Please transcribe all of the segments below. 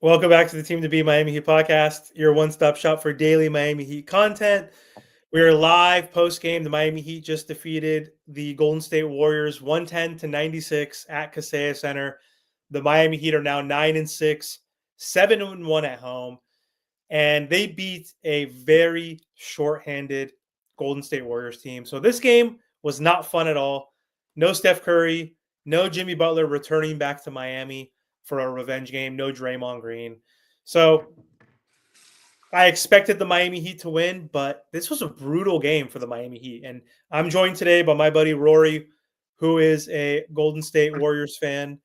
Welcome back to the Team to Be Miami Heat podcast, your one-stop shop for daily Miami Heat content. We are live post-game. The Miami Heat just defeated the Golden State Warriors 110-96 at Kaseya Center. The Miami Heat are now 9-6, 7-1 at home, and they beat a very short-handed Golden State Warriors team. So this game was not fun at all. No Steph Curry, no Jimmy Butler returning back to Miami for a revenge game. No Draymond Green. So I expected the Miami Heat to win, but this was a brutal game for the Miami Heat. And I'm joined today by my buddy Rory, who is a Golden State Warriors fan.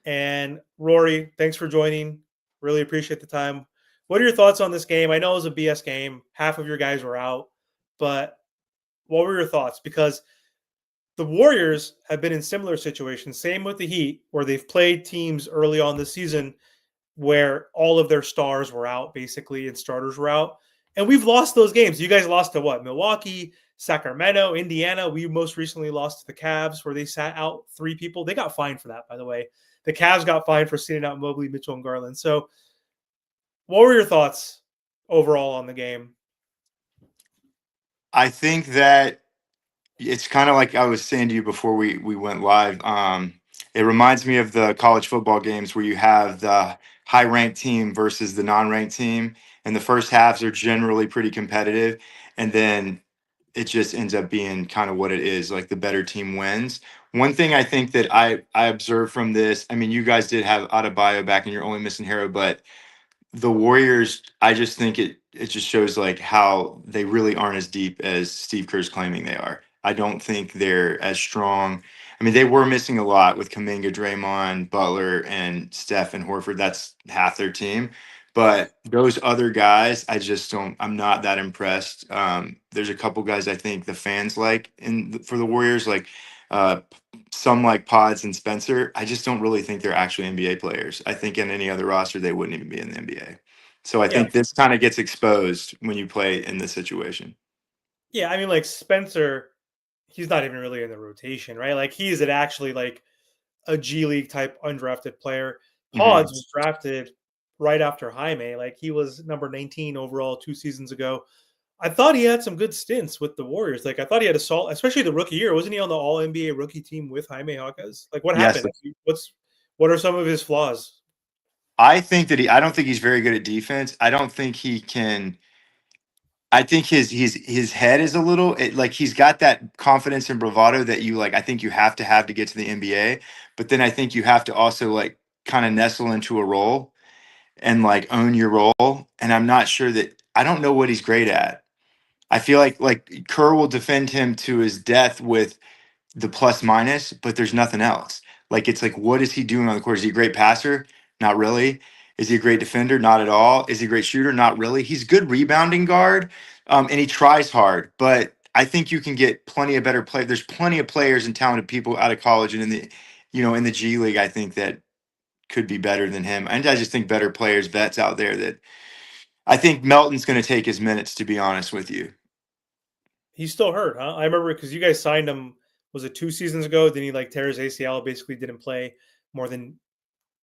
And Rory, thanks for joining. Really appreciate the time. What are your thoughts on this game? I know it was a BS game. Half of your guys were out, but what were your thoughts? Because the Warriors have been in similar situations. Same with the Heat, where they've played teams early on this season where all of their stars were out, basically, and starters were out. And we've lost those games. You guys lost to what? Milwaukee, Sacramento, Indiana. We most recently lost to the Cavs, where they sat out three people. They got fined for that, by the way. The Cavs got fined for sitting out Mobley, Mitchell, and Garland. So what were your thoughts overall on the game? I think that it's kind of like I was saying to you before we went live. It reminds me of the college football games where you have the high ranked team versus the non ranked team, and the first halves are generally pretty competitive, and then it just ends up being kind of what it is, like the better team wins. One thing I think that I observed from this, I mean, you guys did have Adebayo back, and you're only missing Hero, but the Warriors, I just think it just shows like how they really aren't as deep as Steve Kerr's claiming they are. I don't think they're as strong. I mean, they were missing a lot with Kuminga, Draymond, Butler, and Steph and Horford. That's half their team. But those other guys, I just don't. I'm not that impressed. There's a couple guys I think the fans like for the Warriors, like uh, some like Pods and Spencer. I just don't really think they're actually NBA players. I think in any other roster they wouldn't even be in the NBA. So I Yeah. think this kind of gets exposed when you play in this situation. Yeah, I mean, like Spencer, he's not even really in the rotation, right? Like he's actually like a G League type undrafted player. hmm Pods was drafted right after Jaime. Like he was number 19 overall 2 seasons ago. I thought he had some good stints with the Warriors. Like I thought he had a solid, especially the rookie year. Wasn't he on the All NBA rookie team with Jaime Jaquez? Like what Yes, happened? What are some of his flaws? I think that I don't think he's very good at defense. I don't think he can. I think his head is a little like he's got that confidence and bravado that you like. I think you have to get to the NBA, but then I think you have to also like kind of nestle into a role and like own your role. And I'm not sure that I don't know what he's great at. I feel like Kerr will defend him to his death with the plus minus, but there's nothing else. Like it's like, what is he doing on the court? Is he a great passer? Not really. Is he a great defender? Not at all. Is he a great shooter? Not really. He's a good rebounding guard, and he tries hard. But I think you can get plenty of better play. There's plenty of players and talented people out of college and in the, in the G League. I think that could be better than him. And I just think better players, vets out there that I think Melton's going to take his minutes. To be honest with you. He's still hurt, huh? I remember because you guys signed him. Was it 2 seasons ago? Then he like tear his ACL, basically didn't play more than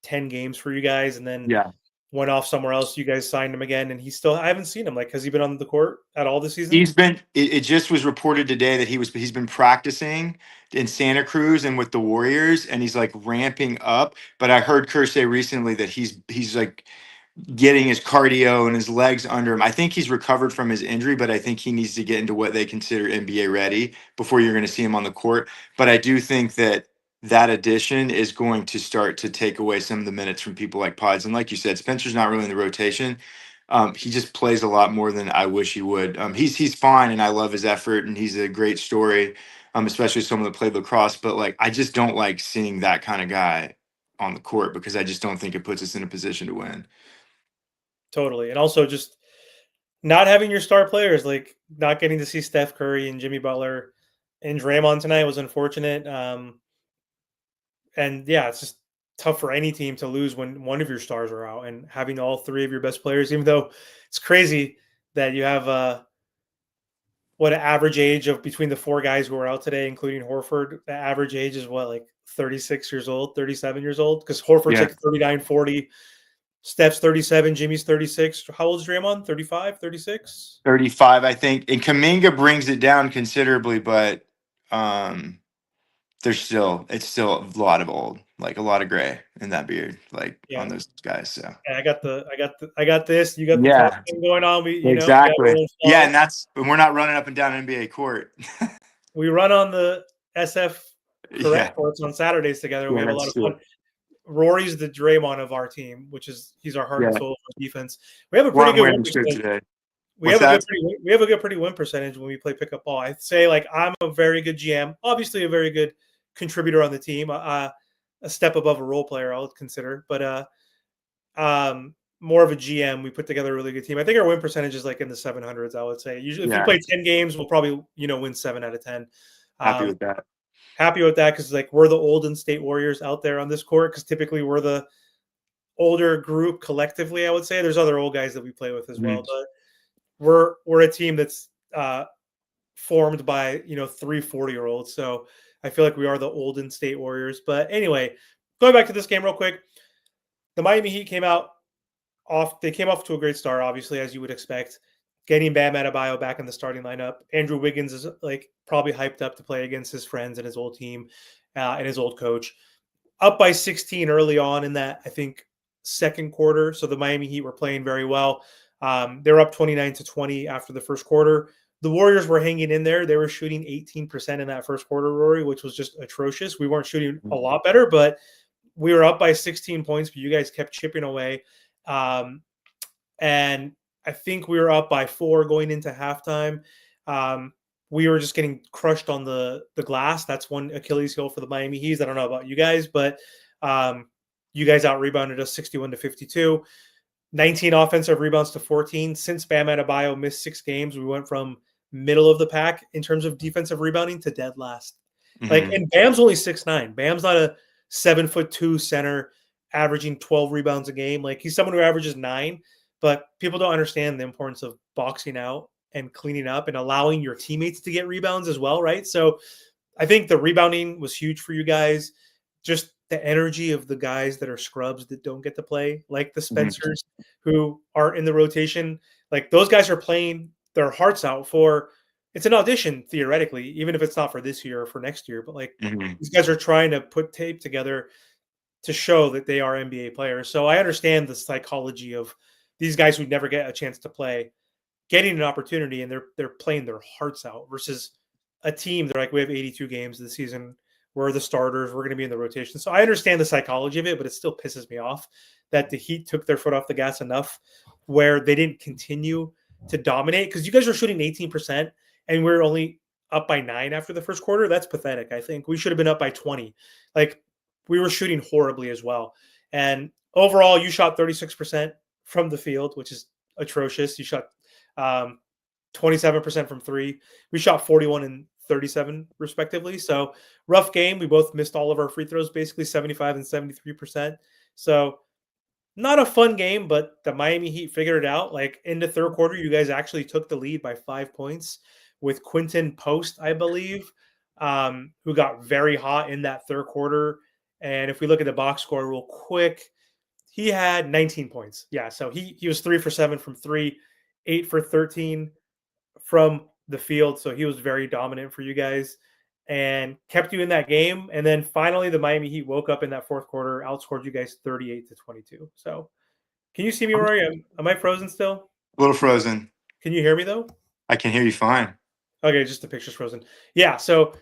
10 games for you guys, and then Yeah. went off somewhere else. You guys signed him again, and I haven't seen him. Like, has he been on the court at all this season? He's been. It just was reported today that he's been practicing in Santa Cruz and with the Warriors, and he's like ramping up. But I heard Kerr say recently that he's like getting his cardio and his legs under him. I think he's recovered from his injury, but I think he needs to get into what they consider NBA ready before you're going to see him on the court. But I do think that that addition is going to start to take away some of the minutes from people like Pods. And like you said, Spencer's not really in the rotation. He just plays a lot more than I wish he would. He's fine, and I love his effort, and he's a great story, especially someone that played lacrosse. But like, I just don't like seeing that kind of guy on the court because I just don't think it puts us in a position to win. Totally. And also just not having your star players, like not getting to see Steph Curry and Jimmy Butler and Draymond tonight was unfortunate. And yeah, it's just tough for any team to lose when one of your stars are out, and having all three of your best players, even though it's crazy that you have what an average age of between the four guys who are out today, including Horford, the average age is what, like 36 years old, 37 years old? Because Horford's Yeah. like 39, 40. Steph's 37, Jimmy's 36. How old is Draymond? 35, 36? 35, I think. And Kaminga brings it down considerably, but it's still a lot of old, like a lot of gray in that beard, like on Yeah. those guys. So And I got this. You got the tall thing going on. We, we got a exactly. little Yeah, flag. and we're not running up and down NBA court. We run on the SF Yeah, correct courts on Saturdays together. We yeah, have a lot that's of true. fun. Rory's the Draymond of our team, which is he's our heart and Yeah. soul for defense. We have a Well, pretty I'm good wearing win the shirt percentage. today. We What's have a that? pretty win percentage when we play pickup ball. I'd say like I'm a very good GM, obviously a very good contributor on the team, a step above a role player I would consider, but more of a GM. We put together a really good team. I think our win percentage is like in the 700s. I would say usually if we Yeah, play 10 games, we'll probably win 7 out of 10. happy with that. Happy with that because like we're the Olden State Warriors out there on this court because typically we're the older group collectively. I would say there's other old guys that we play with as well, but we're a team that's formed by 3 40-year-olds. So I feel like we are the Olden State Warriors. But anyway, going back to this game real quick, the Miami Heat came off to a great start, obviously, as you would expect. Getting Bam Adebayo back in the starting lineup. Andrew Wiggins is like probably hyped up to play against his friends and his old team and his old coach. Up by 16 early on in that, I think, second quarter. So the Miami Heat were playing very well. They were up 29-20 after the first quarter. The Warriors were hanging in there. They were shooting 18% in that first quarter, Rory, which was just atrocious. We weren't shooting a lot better, but we were up by 16 points, but you guys kept chipping away. And I think we were up by 4 going into halftime. We were just getting crushed on the glass. That's one Achilles heel for the Miami Heat. I don't know about you guys, but you guys out-rebounded us 61-52. 19 offensive rebounds to 14. Since Bam Adebayo missed 6 games, we went from middle of the pack in terms of defensive rebounding to dead last. Like, and Bam's only 6'9". Bam's not a 7'2" center averaging 12 rebounds a game. Like, he's someone who averages 9, but people don't understand the importance of boxing out and cleaning up and allowing your teammates to get rebounds as well, right? So I think the rebounding was huge for you guys. Just the energy of the guys that are scrubs that don't get to play, like the Spencers who are in the rotation. Like, those guys are playing their hearts out for it's an audition theoretically, even if it's not for this year or for next year. But like these guys are trying to put tape together to show that they are NBA players. So I understand the psychology of these guys who never get a chance to play, getting an opportunity and they're playing their hearts out versus a team. They're like, we have 82 games this season. We're the starters. We're going to be in the rotation. So I understand the psychology of it, but it still pisses me off that the Heat took their foot off the gas enough where they didn't continue to dominate because you guys were shooting 18% and we're only up by 9 after the first quarter. That's pathetic. I think we should have been up by 20. Like, we were shooting horribly as well. And overall, you shot 36% from the field, which is atrocious. You shot 27% from 3. We shot 41 and 37 respectively. So rough game. We both missed all of our free throws, basically 75 and 73%. So not a fun game, but the Miami Heat figured it out. Like, in the third quarter, you guys actually took the lead by 5 points with Quinton Post, I believe, who got very hot in that third quarter. And if we look at the box score real quick, he had 19 points. Yeah, so he was 3 for 7 from 3, 8 for 13 from the field. So he was very dominant for you guys and kept you in that game. And then finally, the Miami Heat woke up in that fourth quarter, outscored you guys 38-22. So can you see me, Rory? Am I frozen still? A little frozen. Can you hear me, though? I can hear you fine. Okay, just the picture's frozen. Yeah, so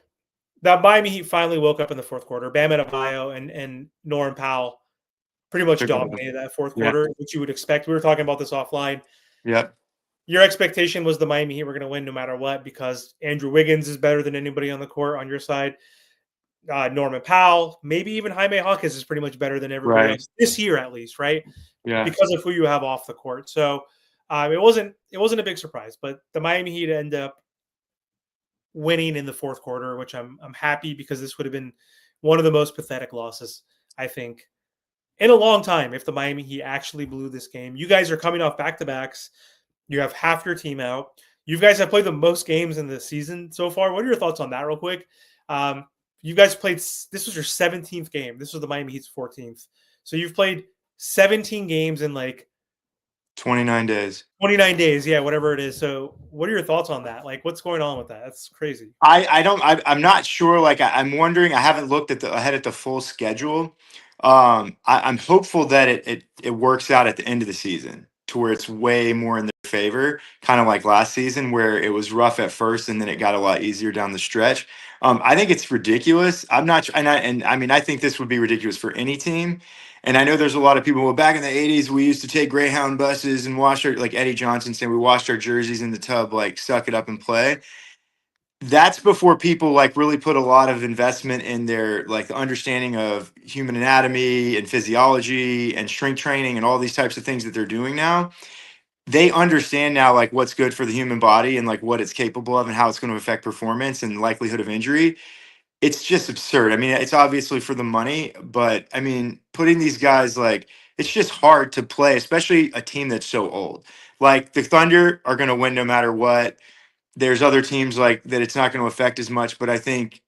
that Miami Heat finally woke up in the fourth quarter. Bam Adebayo and Norman Powell pretty much dominated that fourth quarter, which you would expect. We were talking about this offline. Yep. Your expectation was the Miami Heat were going to win no matter what because Andrew Wiggins is better than anybody on the court on your side. Norman Powell, maybe even Jaime Hawkins is pretty much better than everybody else this year, at least, right? Yeah. Because of who you have off the court. So it wasn't a big surprise, but the Miami Heat end up winning in the fourth quarter, which I'm happy because this would have been one of the most pathetic losses, I think, in a long time if the Miami Heat actually blew this game. You guys are coming off back-to-backs. You have half your team out. You guys have played the most games in the season so far. What are your thoughts on that real quick? You guys played – this was your 17th game. This was the Miami Heat's 14th. So you've played 17 games in like 29 days. 29 days. Yeah, whatever it is. So, what are your thoughts on that? Like, what's going on with that? That's crazy. I'm not sure. Like I'm wondering. I haven't looked at ahead at the full schedule. I'm hopeful that it works out at the end of the season to where it's way more in their favor, kind of like last season where it was rough at first and then it got a lot easier down the stretch. I think it's ridiculous. I'm not, and I mean, I think this would be ridiculous for any team. And I know there's a lot of people. Well, back in the '80s, we used to take Greyhound buses and wash our, like Eddie Johnson saying, we washed our jerseys in the tub, like suck it up and play. That's before people like really put a lot of investment in their like the understanding of human anatomy and physiology and strength training and all these types of things that they're doing now. They understand now like what's good for the human body and like what it's capable of and how it's going to affect performance and likelihood of injury. It's just absurd. I mean, it's obviously for the money, but I mean, putting these guys like it's just hard to play, especially a team that's so old. Like the Thunder are going to win no matter what. There's other teams like that it's not going to affect as much, but I think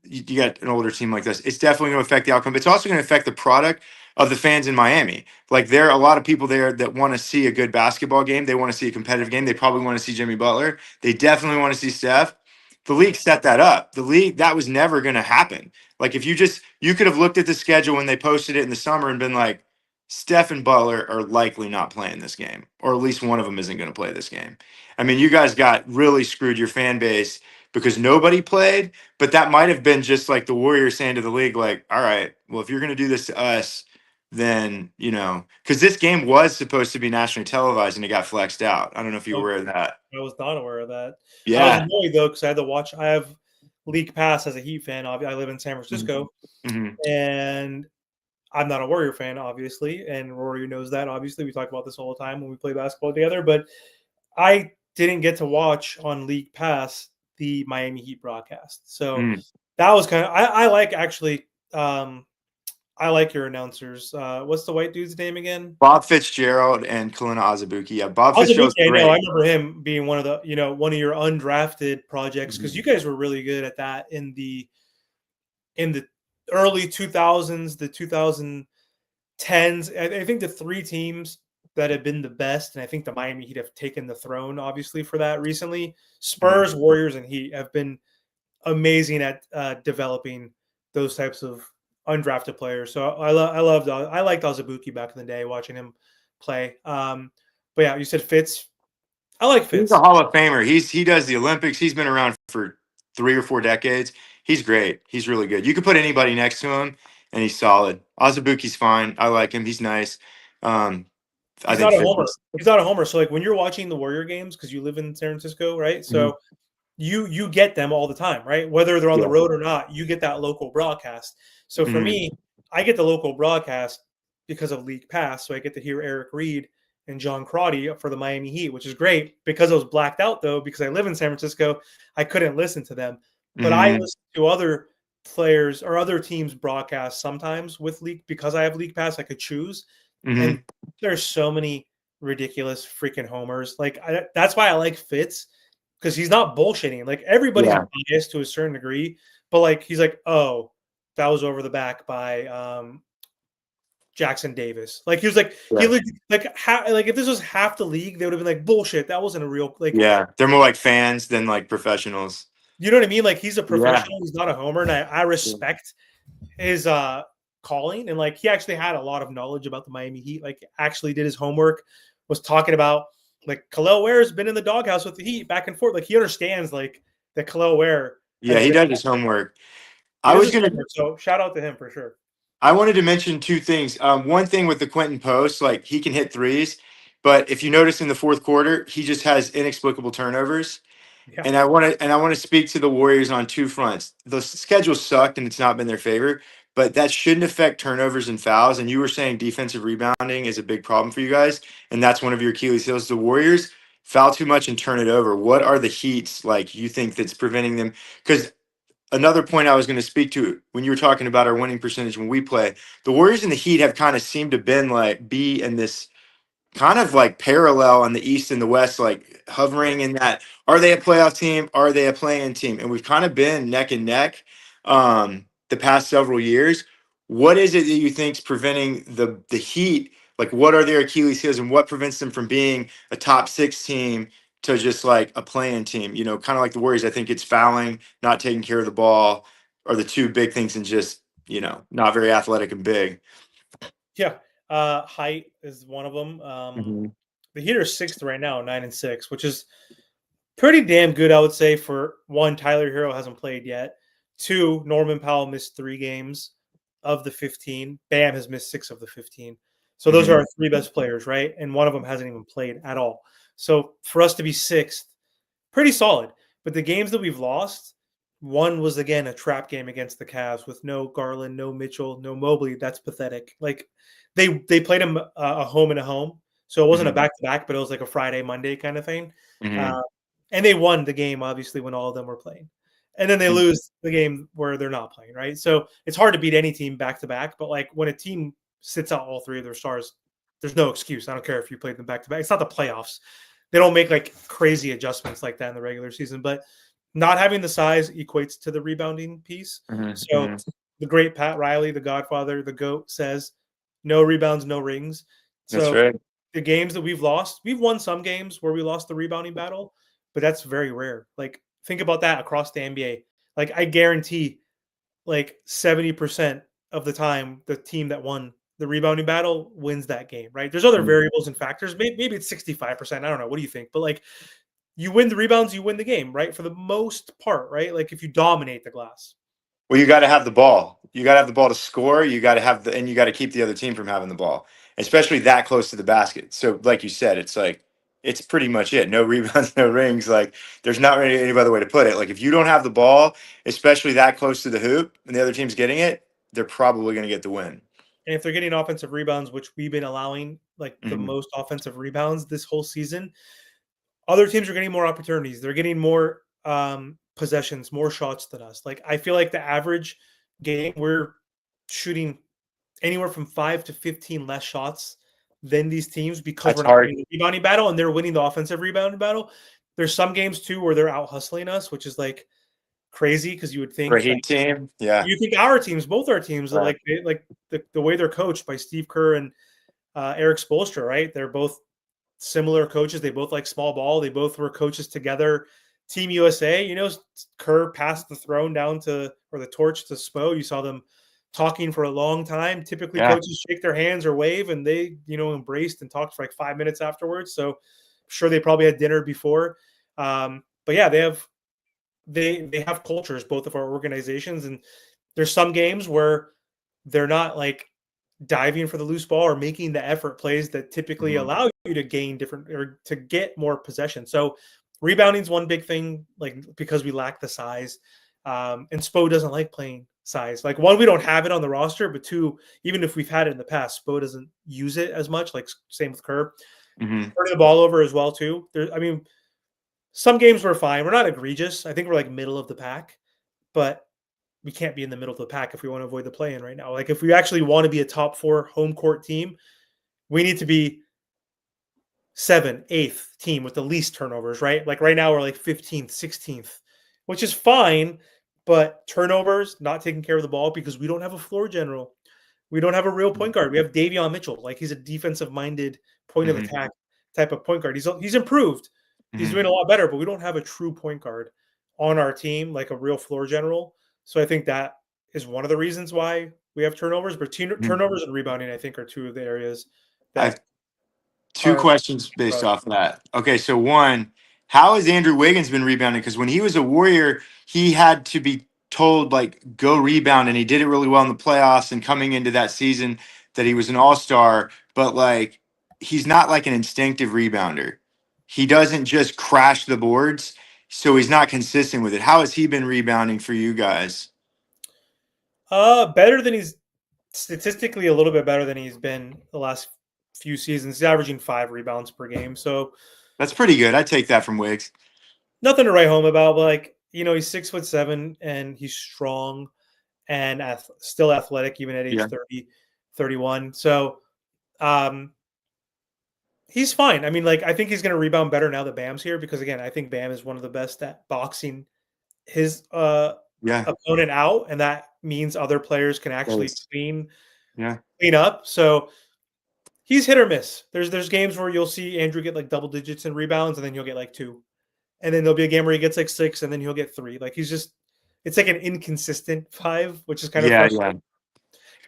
you got an older team like this, it's definitely going to affect the outcome. It's also going to affect the product of the fans in Miami. Like there are a lot of people there that want to see a good basketball game. They want to see a competitive game. They probably want to see Jimmy Butler. They definitely want to see Steph. The league set that up. The league, that was never going to happen. Like if you could have looked at the schedule when they posted it in the summer and been like, Steph and Butler are likely not playing this game, or at least one of them isn't going to play this game. I mean, you guys got really screwed your fan base because nobody played, but that might have been just like the Warriors saying to the league, like, all right, well, if you're going to do this to us, then, because this game was supposed to be nationally televised and it got flexed out. I don't know if you were aware of that. I was not aware of that. I was Yeah. annoyed though because I had to watch. I have League Pass as a Heat fan. I live in San Francisco, Mm-hmm. and I'm not a Warrior fan, obviously, and Rory knows that. Obviously, we talk about this all the time when we play basketball together. But I didn't get to watch on League Pass the Miami Heat broadcast, so that was kind of. I like actually. I like your announcers. What's the white dude's name again? Bob Fitzgerald and Kalina Azubuike. Yeah, Bob Azubuike, Fitzgerald's I great. know. I remember him being one of the, one of your undrafted projects because you guys were really good at that in the early 2000s, the 2010s. I think the three teams that have been the best, and I think the Miami Heat have taken the throne, obviously, for that recently. Spurs, Warriors, and Heat have been amazing at developing those types of undrafted players. So I liked Azubuike back in the day, watching him play. But yeah, you said Fitz. I like Fitz. He's a Hall of Famer. He does the Olympics. He's been around for 3 or 4 decades. He's great. He's really good. You could put anybody next to him, and he's solid. Azubuike's fine. I like him. He's nice. I He's think not a Fitz homer. He's not a homer. So like when you're watching the Warrior games, because you live in San Francisco, right? So you get them all the time, right? Whether they're on the road or not, you get that local broadcast. So for me, I get the local broadcast because of League Pass. So I get to hear Eric Reed and John Crotty for the Miami Heat, which is great. Because I was blacked out though, because I live in San Francisco, I couldn't listen to them. But I listen to other players or other teams broadcast sometimes with League because I have League Pass. I could choose, and there's so many ridiculous freaking homers. Like that's why I like Fitz because he's not bullshitting. Like everybody's biased to a certain degree, but like he's like, oh, that was over the back by Jackson Davis. Like he was like he looked like like if this was half the league, they would have been like bullshit. That wasn't a real like. Yeah, they're more like fans than like professionals. You know what I mean? Like he's a professional. He's not a homer, and I respect his calling. And like he actually had a lot of knowledge about the Miami Heat. Like actually did his homework. Was talking about like Kel'el Ware has been in the doghouse with the Heat back and forth. Like he understands like that Kel'el Ware. Yeah, he does his homework. So shout out to him for sure. I wanted to mention 2 things. One thing with the Quentin Post, like he can hit threes, but if you notice in the fourth quarter, he just has inexplicable turnovers. Yeah. And I want to speak to the Warriors on 2 fronts. The schedule sucked and it's not been their favor, but that shouldn't affect turnovers and fouls. And you were saying defensive rebounding is a big problem for you guys, and that's one of your Achilles heels. The Warriors foul too much and turn it over. What are the Heats like you think that's preventing them? Because another point I was going to speak to when you were talking about our winning percentage when we play, the Warriors and the Heat have kind of seemed to be in this kind of like parallel on the East and the West, like hovering in that. Are they a playoff team? Are they a play-in team? And we've kind of been neck and neck the past several years. What is it that you think's preventing the Heat? Like, what are their Achilles heels, and what prevents them from being a top six team to just like a playing team? You know, kind of like the Warriors. I think it's fouling, not taking care of the ball, are the two big things, and just not very athletic and big. Yeah, height is one of them. Mhm. The Heat are sixth right now, 9-6, which is pretty damn good, I would say. For one, Tyler Hero hasn't played yet. Two, Norman Powell missed 3 games of the 15. Bam has missed 6 of the 15. So those are Mhm. our three best players, right? And one of them hasn't even played at all. So for us to be sixth, pretty solid. But the games that we've lost, one was again a trap game against the Cavs with no Garland, no Mitchell, no Mobley. That's pathetic. Like they played him a home and a home, so it wasn't a Mhm. back to back, but it was like a Friday Monday kind of thing. Mhm. Uh, and they won the game obviously when all of them were playing, and then they Mhm. lose the game where they're not playing. Right, so it's hard to beat any team back to back. But like when a team sits out all three of their stars, there's no excuse. I don't care if you played them back to back. It's not the playoffs. They don't make like crazy adjustments like that in the regular season, but not having the size equates to the rebounding piece. Mhm. So Mhm. the great Pat Riley, the Godfather, the GOAT says, no rebounds, no rings. That's So right. the games that we've lost, we've won some games where we lost the rebounding battle, but that's very rare. Like think about that across the NBA. Like I guarantee like 70% of the time the team that won the rebounding battle wins that game, right? There's other Mhm. variables and factors. Maybe it's 65%. I don't know. What do you think? But like you win the rebounds, you win the game, right? For the most part, right? Like if you dominate the glass. Well, you got to have the ball. You got to have the ball to score. You got to have and you got to keep the other team from having the ball, especially that close to the basket. So, like you said, it's like it's pretty much it. No rebounds, no rings. Like there's not really any other way to put it. Like if you don't have the ball, especially that close to the hoop, and the other team's getting it, they're probably going to get the win. And if they're getting offensive rebounds, which we've been allowing like the Hmm. most offensive rebounds this whole season, other teams are getting more opportunities. They're getting more possessions, more shots than us. Like I feel like the average game we're shooting anywhere from 5 to 15 less shots than these teams because That's we're not hard winning the rebounding battle and they're winning the offensive rebounding battle. There's some games too where they're out hustling us, which is like crazy because you would for a think like Heat team. Yeah. you think our teams, both our teams, that Right. like like the way they're coached by Steve Kerr and Eric Spoelstra, right? They're both similar coaches. They both like small ball. They both were coaches together. Team USA, Kerr passed the throne down to or the torch to Spo. You saw them talking for a long time. Typically, Yeah. coaches shake their hands or wave, and they embraced and talked for like 5 minutes afterwards. So, I'm sure they probably had dinner before. But yeah, they have cultures, both of our organizations, and there's some games where they're not like diving for the loose ball or making the effort plays that typically Mhm. allow you to gain different or to get more possession. So rebounding is one big thing, like because we lack the size. And Spo doesn't like playing size. Like one, we don't have it on the roster, but two, even if we've had it in the past, Spo doesn't use it as much. Like same with Kerr. Mhm. Turning the ball over as well too. I mean, some games we're fine. We're not egregious. I think we're like middle of the pack, but we can't be in the middle of the pack if we want to avoid the play in right now. Like if we actually want to be a top 4 home court team, we need to be 7th, 8th team with the least turnovers, right? Like right now we're like 15th, 16th, which is fine, but turnovers, not taking care of the ball because we don't have a floor general. We don't have a real point guard. We have Davion Mitchell. Like he's a defensive minded point of Mhm. attack type of point guard. He's improved. He's Mhm. doing a lot better, but we don't have a true point guard on our team, like a real floor general. So I think that is one of the reasons why we have turnovers. But Mhm. turnovers and rebounding, I think, are two of the areas I've that two are questions for based us. off of that. Okay, so one, how has Andrew Wiggins been rebounding? Because when he was a Warrior, he had to be told like go rebound, and he did it really well in the playoffs and coming into that season that he was an All Star. But like, he's not like an instinctive rebounder. He doesn't just crash the boards, so he's not consistent with it. How has he been rebounding for you guys? Better than he's statistically a little bit better than he's been the last few seasons. He's averaging 5 rebounds per game. So That's pretty good. I take that from Wiggs. nothing to write home about, but like, he's 6'7" and he's strong and still athletic even at age Yeah. 30, 31. So um he's fine. I mean, like I think he's gonna rebound better now that Bam's here because again, I think Bam is one of the best at boxing his Yeah. opponent out, and that means other players can actually Yes. clean Yeah. up. So he's hit or miss. There's games where you'll see Andrew get like double digits in rebounds, and then you'll get like 2. And then there'll be a game where he gets like 6, and then he'll get 3. Like it's like an inconsistent 5, which is kind of Yeah. Yeah. frustrating.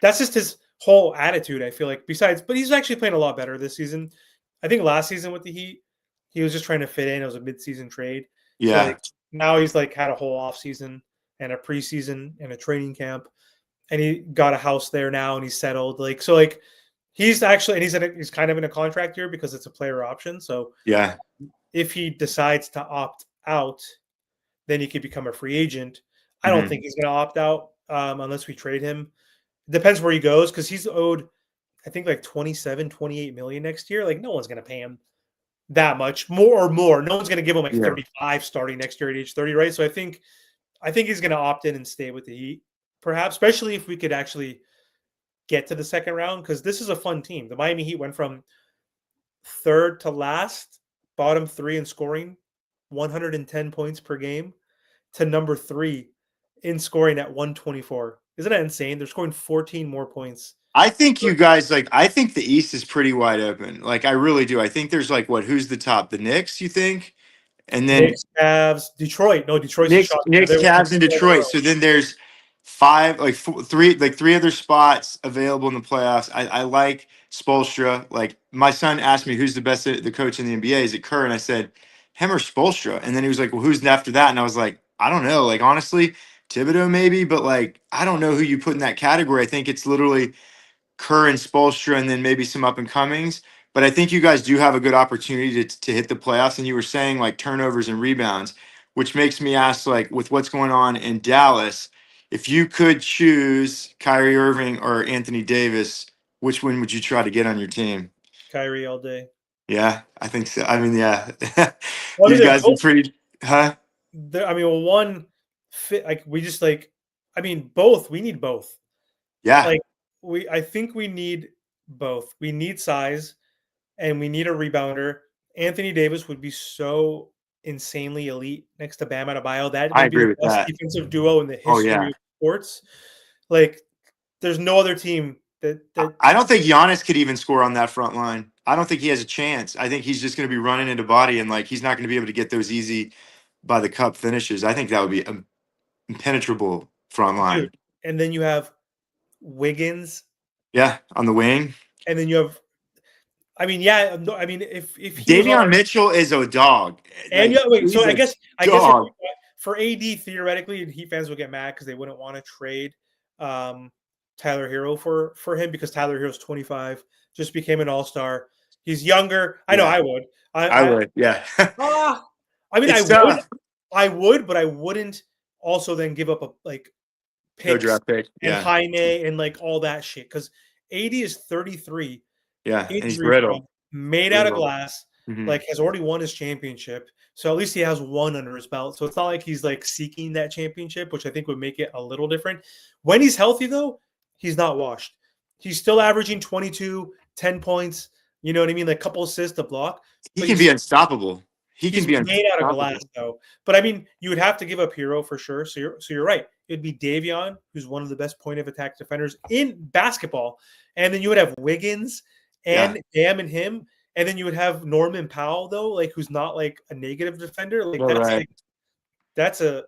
That's just his whole attitude, I feel like. But he's actually playing a lot better this season. I think last season with the Heat, he was just trying to fit in. It was a midseason trade. So Yeah. like now he's like had a whole off season and a preseason and a training camp, and he got a house there now and he's settled. Like he's actually, and he's kind of in a contract year because it's a player option. So Yeah. if he decides to opt out, then he could become a free agent. I don't Mhm. think he's going to opt out unless we trade him. It depends where he goes because he's owed, I think, like 27, 28 million next year. Like no one's going to pay him that much more. No one's going to give him like Yeah. 35 starting next year at age 30, right? So I think he's going to opt in and stay with the Heat, perhaps, especially if we could actually get to the second round because this is a fun team. The Miami Heat went from third to last, bottom 3 in scoring, 110 points per game, to number 3 in scoring at 124. Isn't that insane? They're scoring 14 more points. I think you guys I think the East is pretty wide open. Like I really do. I think there's like who's the top? The Knicks, you think? And then Knicks, Cavs, Detroit. No, Detroit's a shot. Knicks, They won Cavs, and 4 in a row. Detroit. So then there's 5, three other spots available in the playoffs. I like Spoelstra. Like my son asked me who's the coach in the NBA. Is it Kerr? And I said him or Spoelstra. And then he was like, well, who's after that? And I was like, I don't know. Like honestly, Thibodeau maybe, but like I don't know who you put in that category. I think it's literally Kerr and Spoelstra, and then maybe some up and comings. But I think you guys do have a good opportunity to hit the playoffs. And you were saying like turnovers and rebounds, which makes me ask, like, with what's going on in Dallas, if you could choose Kyrie Irving or Anthony Davis, which one would you try to get on your team? Kyrie all day. Yeah, I think so. I mean, yeah, Well, I mean, these they're guys are both. pretty, huh? I mean, well, one fit like we just like. I mean, both. We need both. Yeah, Like I think we need both. We need size and we need a rebounder. Anthony Davis would be so insanely elite next to Bam Adebayo. That I would be agree the with best that. defensive duo in the Oh history yeah. of sports. Like, there's no other team that I don't think Giannis could even score on that front line. I don't think he has a chance. I think he's just going to be running into body, and like he's not going to be able to get those easy by the cup finishes. I think that would be an impenetrable front dude. line. And then you have Wiggins, Yeah, on the wing. and then you have. I mean, yeah. No, I mean, if he was on, Davion Mitchell is a dog. and Like yeah, wait. So he's a I guess dog. for AD theoretically, Heat fans would get mad because they wouldn't want to trade Tyler Hero for him because Tyler Hero's 25, just became an all-star. He's younger. I know Yeah, I would. I would. Yeah, Ah, I mean, it's tough. I would, but I wouldn't also then give up like No picks draft pick. and Yeah, Jaime and like all that shit because AD is 33, yeah, and he's injury prone, brittle. made out of Brittle. glass, Hmm. like has already won his championship. So at least he has one under his belt. So it's not like he's like seeking that championship, which I think would make it a little different. When he's healthy, though, he's not washed. He's still averaging 22, 10 points. You know what I mean? Like a couple assists, a block. He But can be unstoppable. He can he's be made out of unstoppable. glass, though. But I mean, you would have to give up Hero for sure. So you're right. It'd be Davion, who's one of the best point of attack defenders in basketball, and then you would have Wiggins and Bam and him, and then you would have Norman Powell though, like who's not like a negative defender. Like All that's right. like that's a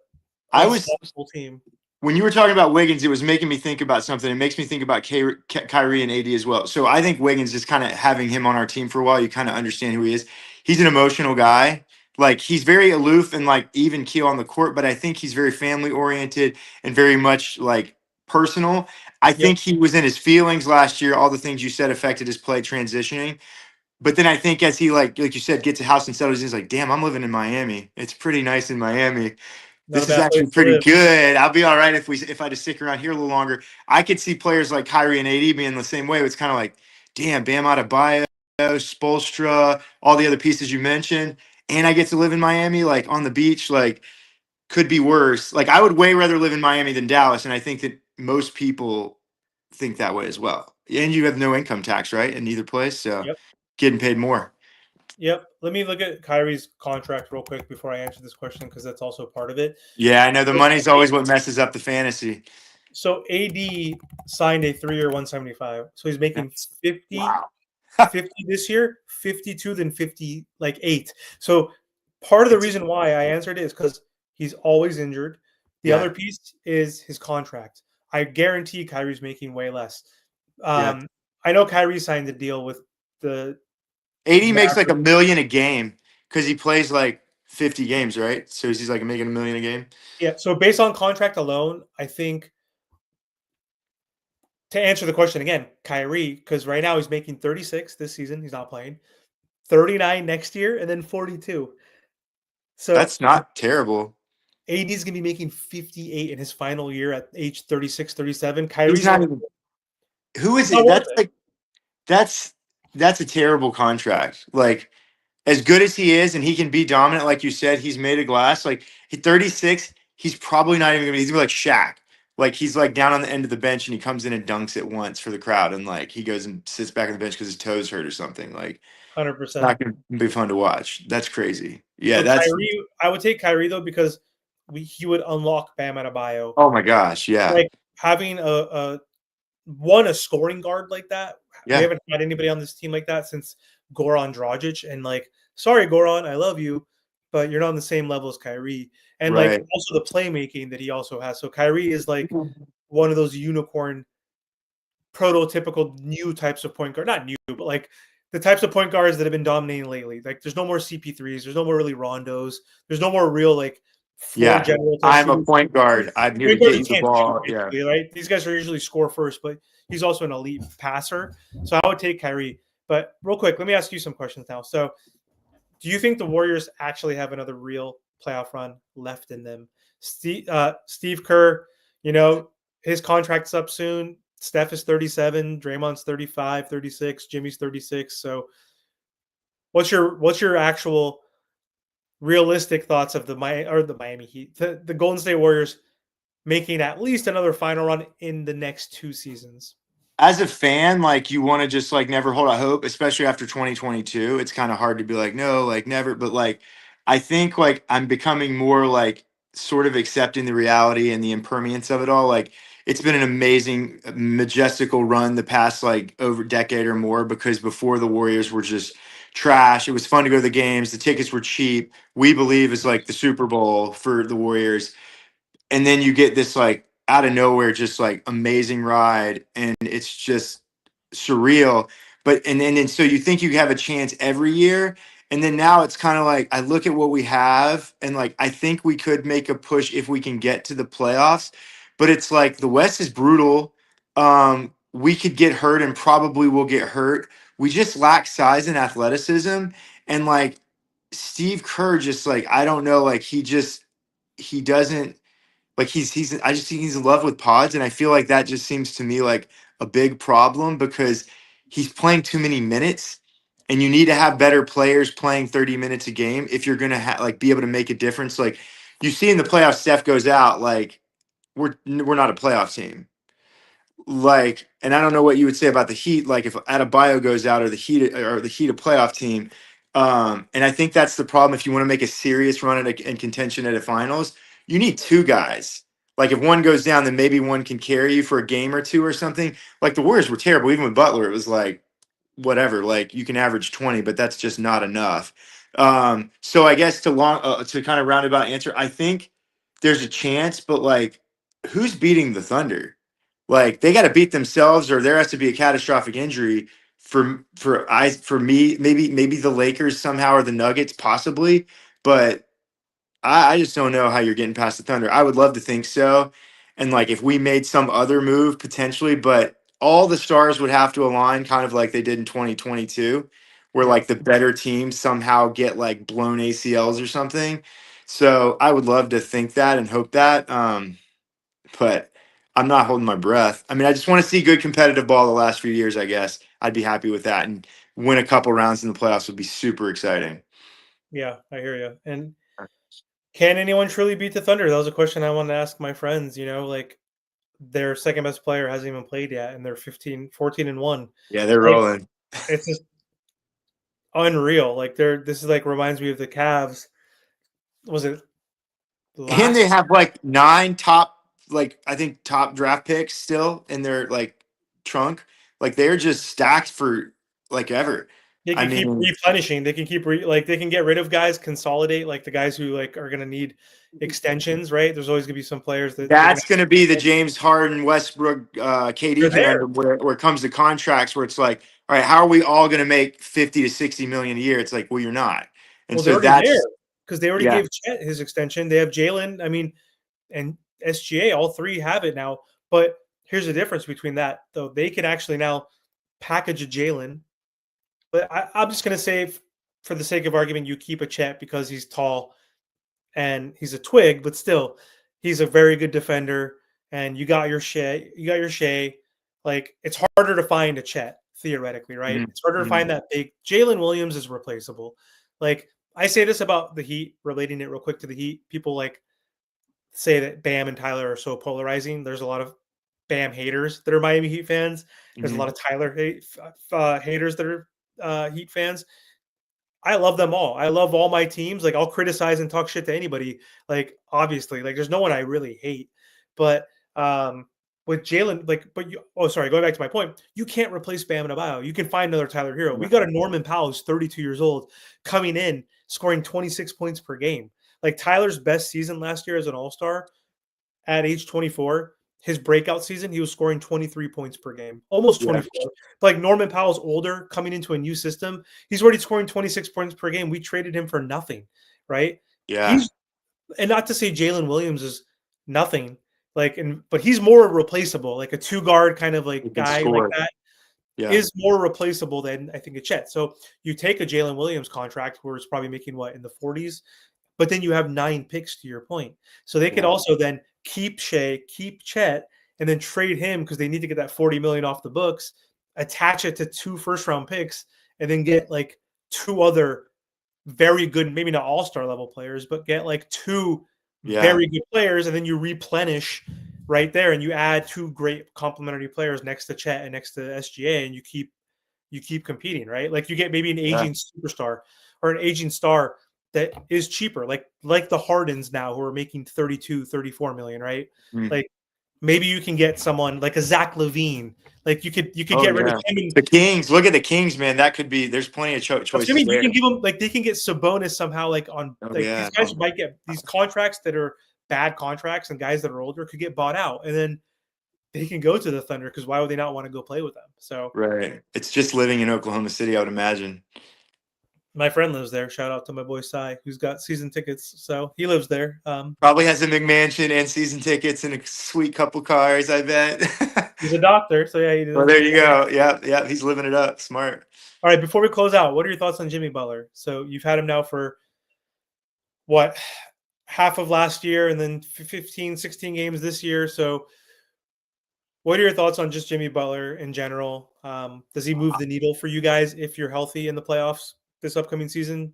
I was unstoppable team. when you were talking about Wiggins, it was making me think about something. It makes me think about Kyrie and AD as well. So I think Wiggins, just kind of having him on our team for a while, you kind of understand who he is. He's an emotional guy. Like he's very aloof and like even keel on the court, but I think he's very family oriented and very much like personal. I Yep. think he was in his feelings last year. All the things you said affected his play transitioning. But then I think as he like you said, gets a house and settles, he's like, damn, I'm living in Miami. It's pretty nice in Miami. Not a This is bad actually place to pretty live. good. I'll be all right if I just stick around here a little longer. I could see players like Kyrie and AD being the same way. It's kind of like, damn, Bam Adebayo, Spoelstra, all the other pieces you mentioned, and I get to live in Miami, like on the beach. Like, could be worse. Like, I would way rather live in Miami than Dallas, and I think that most people think that way as well. And you have no income tax, right, in either place, so Yep. getting paid more. Yep. Let me look at Kyrie's contract real quick before I answer this question because that's also part of it. Yeah, I know the money's always what messes up the fantasy. So AD signed a 3-year 175. So he's making 50, Wow. 50 this year, 52, then 50, like 8. So part of the reason why I answered it is because he's always injured. The Yeah. other piece is his contract. I guarantee Kyrie's making way less. Yeah. I know Kyrie signed the deal with the 80 makes like Mavericks. $1 million a game because he plays like 50 games, right? So he's like making $1 million a game. Yeah, so based on contract alone, I think to answer the question again, Kyrie, because right now he's making 36 this season, he's not playing, 39 next year, and then 42. So That's not terrible. AD is going to be making 58 in his final year at age 36, 37. He's Kyrie's not only even. Who is not it? worth That's it. like that's a terrible contract. Like as good as he is, and he can be dominant, like you said, he's made of glass. Like he's 36, he's probably not even gonna be. He's gonna be like Shaq. Like he's like down on the end of the bench, and he comes in and dunks it once for the crowd, and like he goes and sits back on the bench because his toes hurt or something. Like 100%. not gonna be fun to watch. That's crazy. Yeah, So that's. Kyrie, I would take Kyrie though because he would unlock Bam Adebayo. Oh my gosh, yeah, Like having a scoring guard like that. We yeah, haven't had anybody on this team like that since Goran Dragic. And like, sorry, Goran, I love you, but you're not on the same level as Kyrie. And like right. also the playmaking that he also has. So Kyrie is like one of those unicorn prototypical new types of point guard. Not new, but like the types of point guards that have been dominating lately. Like there's no more CP3s, there's no more really Rondos, there's no more real like floor Yeah, general type I'm a shooters. point guard. I'm here to Point guards get that you the can't shoot, ball. Yeah. basically, right? These guys are usually score first, but he's also an elite passer. So I would take Kyrie. But real quick, let me ask you some questions now. So, do you think the Warriors actually have another real playoff run left in them? Steve Kerr, his contract's up soon. Steph is 37, Draymond's 35, 36, Jimmy's 36. So, what's your actual realistic thoughts of the Miami Heat, the Golden State Warriors making at least another final run in the next 2 seasons? As a fan, like you want to just like never hold out hope, especially after 2022. It's kind of hard to be like, no, like never. But like, I think like I'm becoming more like sort of accepting the reality and the impermanence of it all. Like, it's been an amazing, majestical run the past like over decade or more because before the Warriors were just trash. It was fun to go to the games. The tickets were cheap. We believe is like the Super Bowl for the Warriors, and then you get this like out of nowhere just like amazing ride, and it's just surreal. But and then so you think you have a chance every year, and then now it's kind of like I look at what we have, and like I think we could make a push if we can get to the playoffs, but it's like the West is brutal. We could get hurt and probably will get hurt. We just lack size and athleticism, and like Steve Kerr just like I don't know, like he doesn't, like he's I just think he's in love with pods, and I feel like that just seems to me like a big problem because he's playing too many minutes, and you need to have better players playing 30 minutes a game if you're gonna like be able to make a difference. Like you see in the playoffs, Steph goes out, like we're not a playoff team. Like, and I don't know what you would say about the Heat, like if Adebayo goes out or the Heat a playoff team. And I think that's the problem. If you want to make a serious run at in contention at a finals, you need two guys. Like if one goes down, then maybe one can carry you for a game or two or something. Like the Warriors were terrible. Even with Butler, it was like whatever. Like you can average 20, but that's just not enough. So I guess to kind of roundabout answer, I think there's a chance, but like who's beating the Thunder? Like they got to beat themselves, or there has to be a catastrophic injury for me. Maybe the Lakers somehow or the Nuggets possibly, but I just don't know how you're getting past the Thunder. I would love to think so, and like if we made some other move potentially, but all the stars would have to align, kind of like they did in 2022, where Yeah. like the better teams somehow get like blown ACLs or something. So I would love to think that and hope that. But I'm not holding my breath. I mean, I just want to see good competitive ball the last few years, I guess. I'd be happy with that. And win a couple rounds in the playoffs would be super exciting. Yeah, I hear you. And can anyone truly beat the Thunder? That was a question I wanted to ask my friends, like their second best player hasn't even played yet and they're 14-1. Yeah, they're Like rolling. it's just unreal. Like this is like reminds me of the Cavs. Was it And they last have like 9 top like I think top draft picks still in their like trunk. Like they're just stacked for like ever. They I can keep mean, replenishing. They can keep like they can get rid of guys, consolidate like the guys who like are going to need extensions, right? There's always going to be some players that they're going that's going to be the James Harden, Westbrook, KD they're there. conundrum where it comes to contracts where it's like, all right, how are we all going to make 50 to 60 million a year? It's like, well, you're not. And Well, they're so already there that's, because they already yeah, gave Chet his extension. They have Jalen. I mean, and SGA. All three have it now. But here's the difference between that, though. They can actually now package a Jalen. But I'm just going to say, for the sake of argument, you keep a Chet because he's tall and he's a twig, but still, he's a very good defender. And you got your Shea. You got your Shea. Like it's harder to find a Chet theoretically, right? mhm, It's harder to mhm, find that big. Jalen Williams is replaceable. Like I say this about the Heat, relating it real quick to the Heat. People like say that Bam and Tyler are so polarizing. There's a lot of Bam haters that are Miami Heat fans. There's a mhm. lot of Tyler haters that are Heat fans. I love them all. I love all my teams. Like I'll criticize and talk shit to anybody. Like obviously, like there's no one I really hate. But with Jalen, like, but you. Oh, sorry. Going back to my point, you can't replace Bam Adebayo. You can find another Tyler Hero. We got a Norman Powell who's 32 years old coming in, scoring 26 points per game. Like Tyler's best season last year as an All Star at age 24, his breakout season, he was scoring 23 points per game, almost Yeah, 24. Like Norman Powell's older, coming into a new system. He's already scoring 26 points per game. We traded him for nothing, right? yeah. He's, and not to say Jalen Williams is nothing, like, and but he's more replaceable, like a two guard kind of You like can guy like score. that Yeah, is more replaceable than I think a Chet. So you take a Jalen Williams contract where it's probably making what in the 40s, but then you have 9 picks to your point. So they could yeah, also then keep Shea, keep Chet, and then trade him because they need to get that 40 million off the books, attach it to 2 first round picks, and then get like 2 other very good, maybe not all-star level players, but get like 2 yeah. very good players, and then you replenish right there and you add 2 great complementary players next to Chet and next to SGA, and you keep competing, right? Like you get maybe an Yeah. aging superstar or an aging star that is cheaper, like the Hardens now who are making 32, 34 million, right? Mm. Like maybe you can get someone like a Zach Levine. Like you could Oh get rid of yeah. him and The Kings. Look at the Kings, man. That could be. There's plenty of that's what I choices mean. You there. can give them like they can get Sabonis somehow, like on Oh like yeah. these guys might get these contracts that are bad contracts, and guys that are older could get bought out, and then they can go to the Thunder because why would they not want to go play with them? So Right. It's just living in Oklahoma City, I would imagine. my friend lives there. Shout out to my boy Cy, who's got season tickets. So he lives there. Probably has a McMansion and season tickets and a sweet couple cars, I bet. He's a doctor, so yeah, he Well, does. there you go. Yeah, yeah. He's living it up. Smart. All right, before we close out, what are your thoughts on Jimmy Butler? So you've had him now for what, half of last year and then 15, 16 games this year. So what are your thoughts on just Jimmy Butler in general? Does he move the needle for you guys if you're healthy in the playoffs this upcoming season?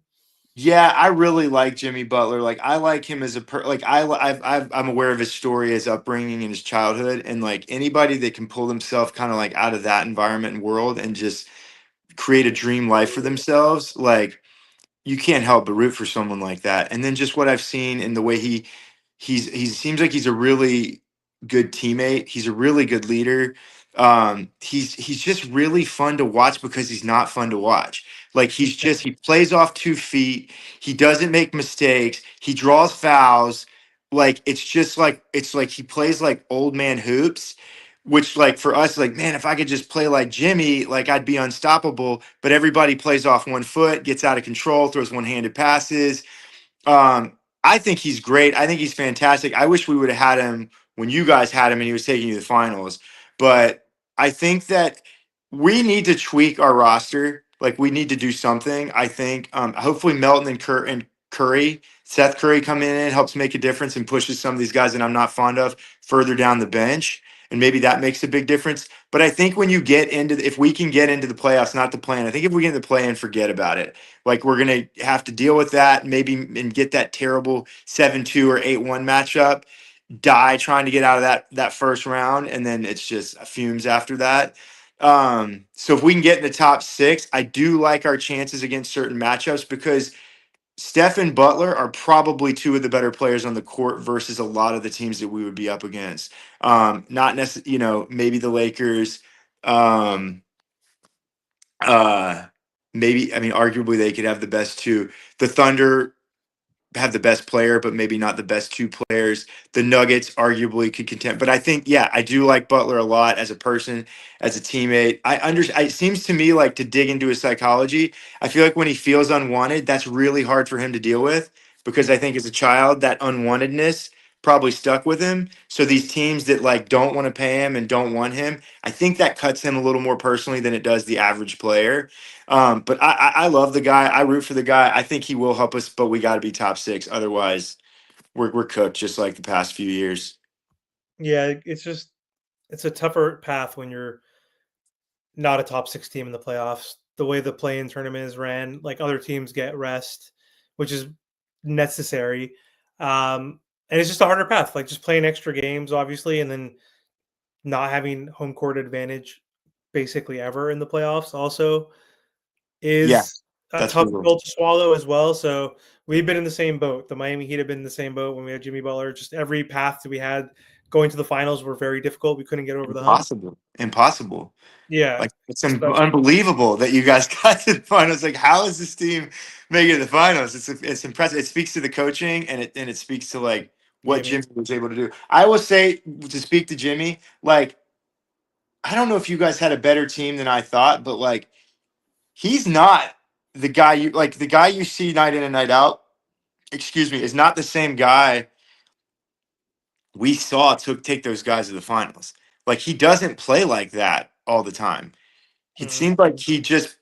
Yeah, I really like Jimmy Butler. Like, I like him as a like I'm aware of his story, his upbringing, and his childhood, and like anybody that can pull themselves kind of like out of that environment and world and just create a dream life for themselves, like you can't help but root for someone like that. And then just what I've seen in the way he seems like he's a really good teammate. He's a really good leader. He's just really fun to watch because he's not fun to watch. Like he plays off 2 feet. He doesn't make mistakes. He draws fouls. Like it's like he plays like old man hoops, which like for us, like man, if I could just play like Jimmy, like I'd be unstoppable. But everybody plays off 1 foot, gets out of control, throws one-handed passes. I think he's great. I think he's fantastic. I wish we would have had him when you guys had him and he was taking you to the finals. But I think that we need to tweak our roster. Like we need to do something. I think hopefully Melton and Curry, Seth Curry come in and helps make a difference and pushes some of these guys that I'm not fond of further down the bench. And maybe that makes a big difference. But I think when you get into if we can get into the playoffs, not the plan. I think if we get in the play and forget about it. Like we're gonna have to deal with that, maybe and get that terrible 7-2 or 8-1 matchup, die trying to get out of that first round, and then it's just fumes after that. So if we can get in the top 6, I do like our chances against certain matchups because Steph and Butler are probably two of the better players on the court versus a lot of the teams that we would be up against. Not necessarily, maybe the Lakers. Um, uh, maybe, I mean, arguably they could have the best two. The Thunder have the best player, but maybe not the best two players. The Nuggets arguably could contend, but I think, yeah, I do like Butler a lot as a person, as a teammate. I understand. It seems to me like, to dig into his psychology, I feel like when he feels unwanted, that's really hard for him to deal with, because I think as a child, that unwantedness probably stuck with him. So these teams that like don't want to pay him and don't want him, I think that cuts him a little more personally than it does the average player. But I love the guy. I root for the guy. I think he will help us, but we got to be top six. Otherwise, we're cooked, just like the past few years. Yeah, it's a tougher path when you're not a top 6 team in the playoffs. The way the play-in tournament is ran, like other teams get rest, which is necessary. And it's just a harder path, like just playing extra games, obviously, and then not having home court advantage basically ever in the playoffs also Yeah, is a that's tough brutal. pill to swallow as well. So we've been in the same boat. The Miami Heat have been in the same boat when we had Jimmy Butler. Just every path that we had going to the finals were very difficult. We couldn't get over the hump. Impossible. Impossible. Yeah, Like, it's especially unbelievable that you guys got to the finals. Like, how is this team making it to the finals? It's impressive. It speaks to the coaching, and it speaks to like what Jimmy. Jimmy was able to do. I will say, to speak to Jimmy, like, I don't know if you guys had a better team than I thought, but like, he's not the guy you see night in and night out. Excuse me, is not the same guy we saw took take those guys to the finals. Like, he doesn't play like that all the time. It Mhm. seemed like he just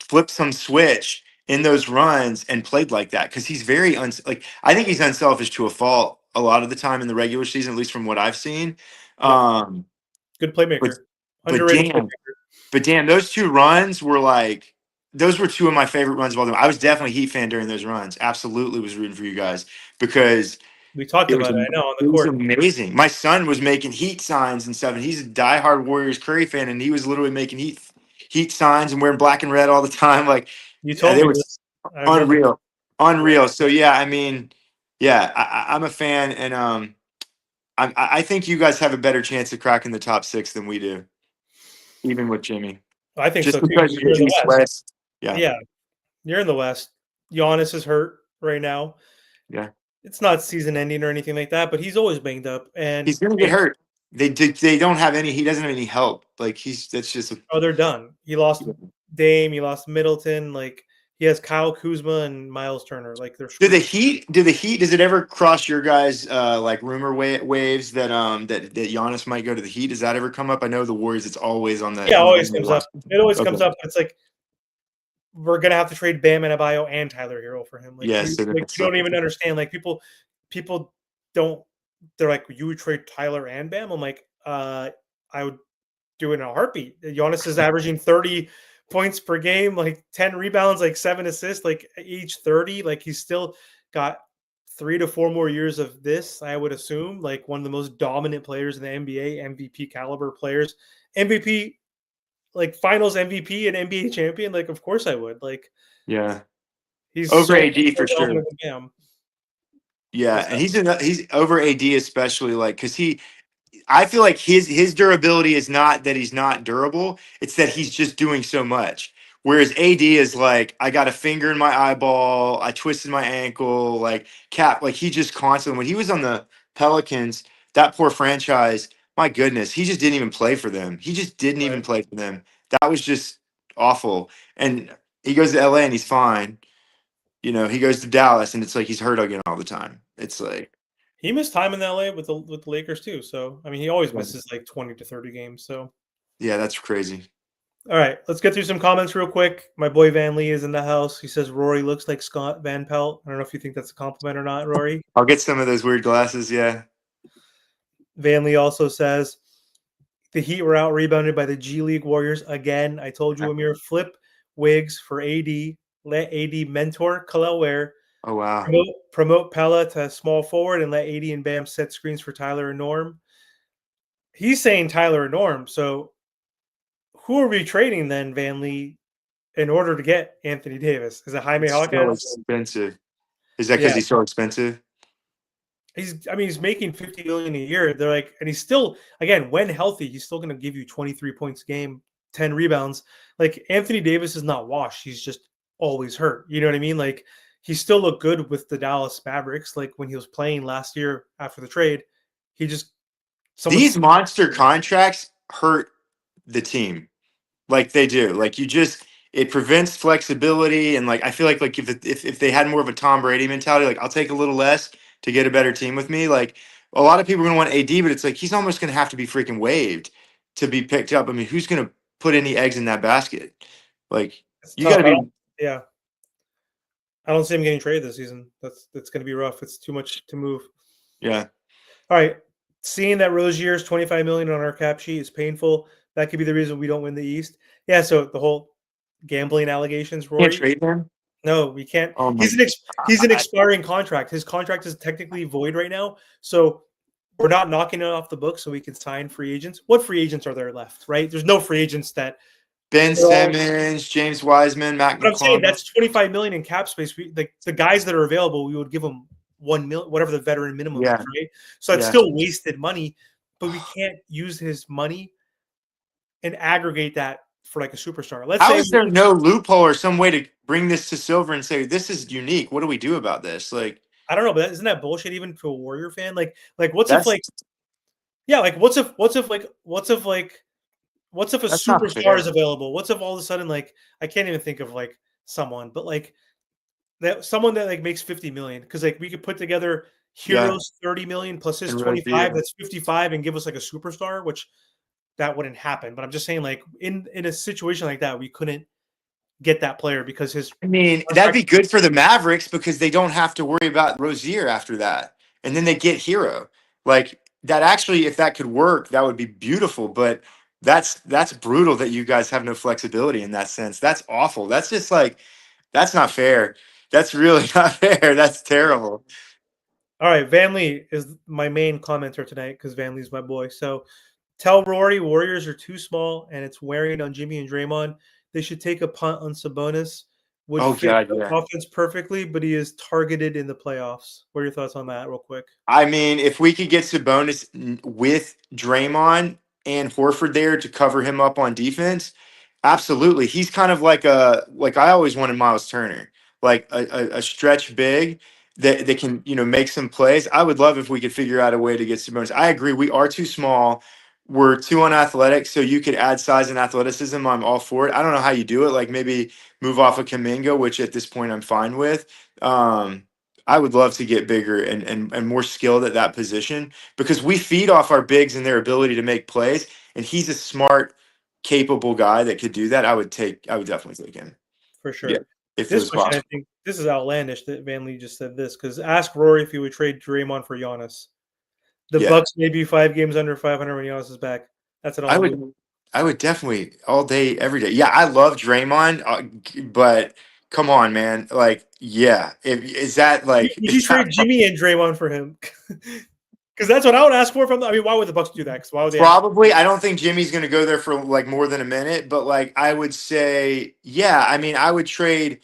flipped some switch in those runs and played like that, because he's very like, I think he's unselfish to a fault a lot of the time in the regular season, at least from what I've seen. Yep, Um, good but playmaker, but underrated damn, playmaker. those two runs were like, those were two of my favorite runs of all time. I was definitely a Heat fan during those runs. Absolutely was rooting for you guys, because We talked it was about it. I know on the it was court. amazing. My son was making Heat signs and stuff, and he's a diehard Warriors Curry fan, and he was literally making Heat signs and wearing black and red all the time. Like, You yeah, told they me was this. I remember. Yeah, unreal. So yeah, I mean, yeah, I'm a fan, and I think you guys have a better chance of cracking the top six than we do, even with Jimmy, I think just so too. because Because of the you're in the East West. West. Yeah, Yeah, you're in the West. Giannis is hurt right now. yeah. It's not season ending or anything like that, but he's always banged up. And He's gonna get hurt. They don't have any. He doesn't have any help. Like, he's that's just a, they're done. He lost Dame. He lost Middleton. Like he has Kyle Kuzma and Miles Turner. Like they're Do the screwed. Heat? Do the Heat? Does it ever cross your guys like rumor waves that that Giannis might go to the Heat? Does that ever come up? I know the Warriors. It's always on Yeah, the always rumor comes line. up. It always Okay. comes up. It's like we're gonna have to trade Bam Adebayo and Tyler Hero for him. Like Yeah. you, So then like it's you don't even understand. Like people don't. They're like, you would trade Tyler and Bam. I'm like, I would do it in a heartbeat. Giannis is averaging 30 points per game, like 10 rebounds, like 7 assists, like each 30. Like he's still got 3 to 4 more years of this, I would assume. Like one of the most dominant players in the NBA, MVP caliber players, MVP, like finals MVP and NBA champion. Like, of course I would. Like yeah, he's over so AD much more for sure. dominant than Bam. Yeah, What's and that? he's over AD, especially like, because I feel like his durability is not that he's not durable. It's that he's just doing so much. Whereas AD is like, I got a finger in my eyeball, I twisted my ankle, like Cap, like he just constantly, when he was on the Pelicans, that poor franchise, my goodness, he just didn't even play for them. He just didn't even Right. play for them. That was just awful. And he goes to LA and he's fine. He goes to Dallas and it's like he's hurt again all the time. It's like, He missed time in LA with the Lakers too. So I mean he always misses like 20 to 30 games. So yeah, that's crazy. all right, let's get through some comments real quick. My boy Van Lee is in the house. He says Rory looks like Scott Van Pelt. I don't know if you think that's a compliment or not, Rory. I'll get some of those weird glasses. Yeah. Van Lee also says the Heat were out rebounded by the G League Warriors again. I told you, Amir, flip wigs for AD. Let AD mentor Khalil Ware. Oh wow. Promote Pella to small forward and let AD and Bam set screens for Tyler and Norm. He's saying Tyler and Norm. So who are we trading then, Van Lee? in order to get Anthony Davis. Is it Jaime It's so Hawkins? expensive. Is that Yeah. because he's so expensive? He's making 50 million a year. They're like, and he's still, again, when healthy, he's still going to give you 23 points a game, 10 rebounds. Like Anthony Davis is not washed. He's just always hurt. You know what I mean? Like he still looked good with the Dallas Mavericks. Like when he was playing last year after the trade, he just someone These monster contracts hurt the team. Like they do. Like you just it prevents flexibility and like I feel like if they had more of a Tom Brady mentality, like I'll take a little less to get a better team with me. Like a lot of people are gonna want AD, but it's like he's almost gonna have to be freaking waived to be picked up. I mean, who's gonna put any eggs in that basket? Like it's you tough. gotta be Yeah. I don't see him getting traded this season. That's going to be rough. It's too much to move. yeah. All right. Seeing that Rozier's 25 million on our cap sheet is painful. That could be the reason we don't win the East. Yeah, so the whole gambling allegations, Can't Rory. trade him. No, we can't. Oh my He's an God. expiring contract. His contract is technically void right now. So we're not knocking it off the book so we can sign free agents. What free agents are there left, right? There's no free agents that Ben they're all, Simmons, James Wiseman, Mac but I'm saying McClung. that's 25 million in cap space. The guys that are available, we would give them 1 million, whatever the veteran minimum is, Yeah. right? So it's Yeah. still wasted money, but we can't use his money and aggregate that for like a superstar. Let's How say is there no loophole or some way to bring this to silver and say this is unique? What do we do about this? Like I don't know, but isn't that bullshit even to a Warrior fan? Like what's if that's like yeah, like what's if a that's not superstar is fair. available? What's if all of a sudden like I can't even think of like someone, but like that someone that like makes 50 million because like we could put together Yeah, Heroes 30 million plus his and 25, Rozier. that's 55, and give us like a superstar, which that wouldn't happen. But I'm just saying, like in a situation like that, we couldn't get that player because his I mean, that'd contract. be good for the Mavericks because they don't have to worry about Rozier after that, and then they get Hero. Like that actually, if that could work, that would be beautiful. But that's brutal that you guys have no flexibility in that sense. That's awful. That's just like that's not fair. That's really not fair. That's terrible. All right, Van Lee is my main commenter tonight because Van Lee's my boy. So tell Rory Warriors are too small and it's wearing on Jimmy and Draymond. They should take a punt on Sabonis. Would Oh fit God, the yeah. offense perfectly, but he is targeted in the playoffs. What are your thoughts on that, real quick? I mean, if we could get Sabonis with Draymond and Horford there to cover him up on defense, absolutely. He's kind of like I always wanted Miles Turner, like a stretch big that can make some plays. I would love if we could figure out a way to get Sabonis. I agree. We are too small. We're too unathletic. So you could add size and athleticism. I'm all for it. I don't know how you do it. Like maybe move off of Kaminga, which at this point I'm fine with. I would love to get bigger and more skilled at that position because we feed off our bigs and their ability to make plays. And he's a smart, capable guy that could do that. I would definitely take him. For Yeah. sure. If it This was question, I possible. think this is outlandish that Van Lee just said this because ask Rory if he would trade Draymond for Giannis. The Yeah. Bucks may be 5 games under 500 when Giannis is back. That's an I all would do. I would definitely all day, every day. Yeah, I love Draymond, but come on, man. Like, yeah. Is that like Would you is that trade Jimmy and Draymond for him? Because that's what I would ask for from. I mean, why would the Bucks do that? Because why would they ask? probably, I don't think Jimmy's going to go there for like more than a minute, but like I would say, yeah, I mean, I would trade.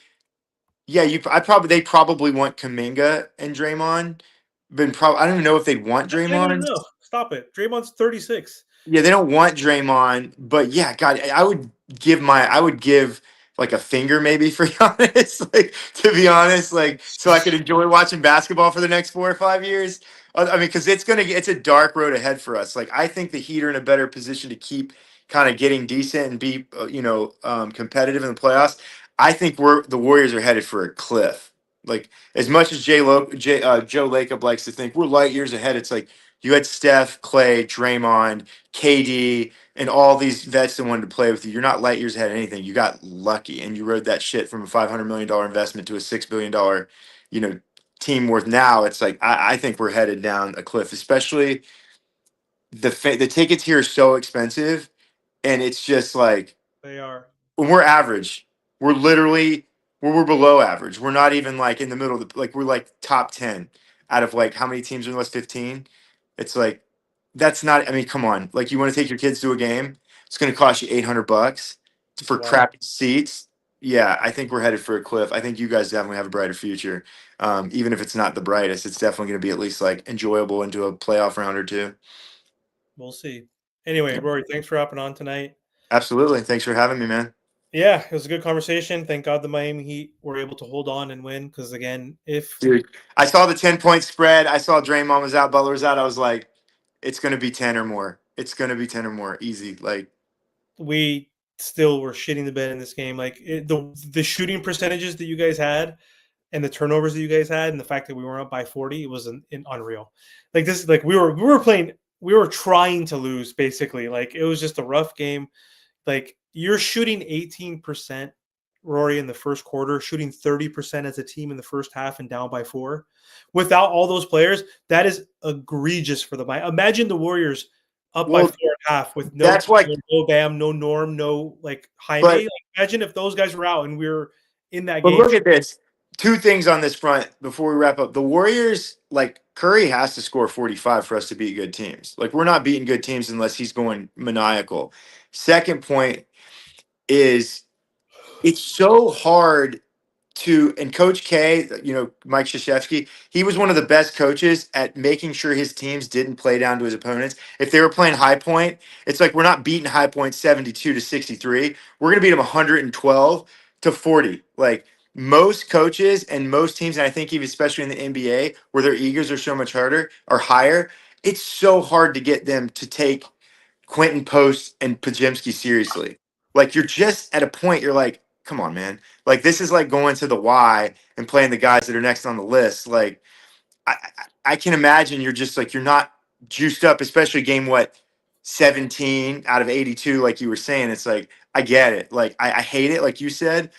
Yeah, they probably want Kaminga and Draymond, but I don't even know if they'd want Draymond. No. Stop it. Draymond's 36. Yeah, they don't want Draymond, but yeah, God, I would give like a finger maybe for Giannis, like to be honest, like so I could enjoy watching basketball for the next 4 or 5 years. I mean, because it's a dark road ahead for us. Like I think the Heat are in a better position to keep kind of getting decent and be competitive in the playoffs. I think the Warriors are headed for a cliff. Like as much as Joe Lacob likes to think we're light years ahead, it's like you had Steph, Clay, Draymond, KD, and all these vets that wanted to play with you. You're not light years ahead of anything. You got lucky, and you rode that shit from a $500 million investment to a $6 billion, you know, team worth. Now it's like I think we're headed down a cliff. Especially the tickets here are so expensive, and it's just like They are. when we're average, we're literally we're below average. We're not even like in the middle of like we're like top 10 out of like how many teams are in the list 15. It's like that's not. I mean, come on. Like you want to take your kids to a game, it's going to cost you $800 It's for wild. crappy seats. yeah, I think we're headed for a cliff. I think you guys definitely have a brighter future. Even if it's not the brightest, it's definitely going to be at least like enjoyable into a playoff round or two. We'll see. Anyway, Yeah. Rory, thanks for hopping on tonight. Absolutely. Thanks for having me, man. Yeah, it was a good conversation. Thank God the Miami Heat were able to hold on and win. Because again, if Dude, I saw the 10-point spread. I saw Draymond was out, Butler was out. I was like, it's going to be 10 or more. It's going to be 10 or more. Easy. Like, we still were shitting the bed in this game, the shooting percentages that you guys had and the turnovers that you guys had, and the fact that we weren't up by 40, it was unreal. Like this, like we were playing, we were trying to lose basically. Like it was just a rough game. Like you're shooting 18%, Rory, in the first quarter, shooting 30% as a team in the first half and down by 4. Without all those players, that is egregious for the Miami. Imagine the Warriors up by well, 4.5 with no that's why, no Bam, no Norm, no like Jaime. but Like, imagine if those guys were out and we were in that But game. look at this. Two things on this front before we wrap up. The Warriors, like Curry has to score 45 for us to beat good teams. Like we're not beating good teams unless he's going maniacal. Second point is it's so hard and Coach K, Mike Krzyzewski, he was one of the best coaches at making sure his teams didn't play down to his opponents. If they were playing High Point, it's like we're not beating High Point 72 to 63. We're going to beat them 112 to 40. Like most coaches and most teams, and I think even especially in the NBA, where their egos are so much harder or higher, it's so hard to get them to take Quentin Post and Pajemski seriously. Like you're just at a point you're like, come on, man. Like this is like going to the Y and playing the guys that are next on the list. Like I can imagine you're just like you're not juiced up, especially game 17 out of 82, like you were saying. It's like I get it. Like I hate it, like you said,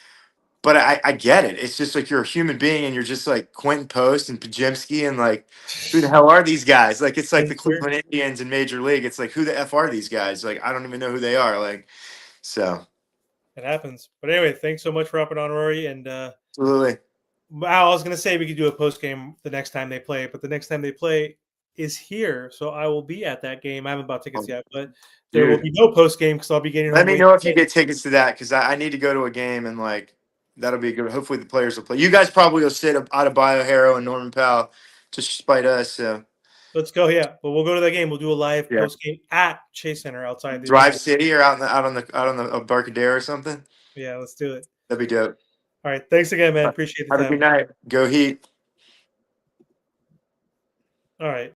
but I get it. It's just like you're a human being and you're just like Quentin Post and Pajemski and like who the hell are these guys? Like it's like the Cleveland Indians in Major League. It's like who the F are these guys? Like I don't even know who they are. Like so It happens. But anyway, thanks so much for hopping on, Rory. And absolutely. I was going to say we could do a post game the next time they play, but the next time they play is here. So I will be at that game. I haven't bought tickets yet, but there will Dude, be no post game because I'll be getting let home me waiting. know if you get tickets to that because I need to go to a game and like that'll be good. Hopefully the players will play. You guys probably will sit out of Bio Hero and Norman Powell to spite us. So Let's go. Yeah, but we'll go to that game. We'll do a live yeah. post game at Chase Center outside the Drive arena. City or out on the Barcadero or something. Yeah, let's do it. That'd be dope. All right. Thanks again, man. Appreciate the Have a time. good night. Go Heat. All right.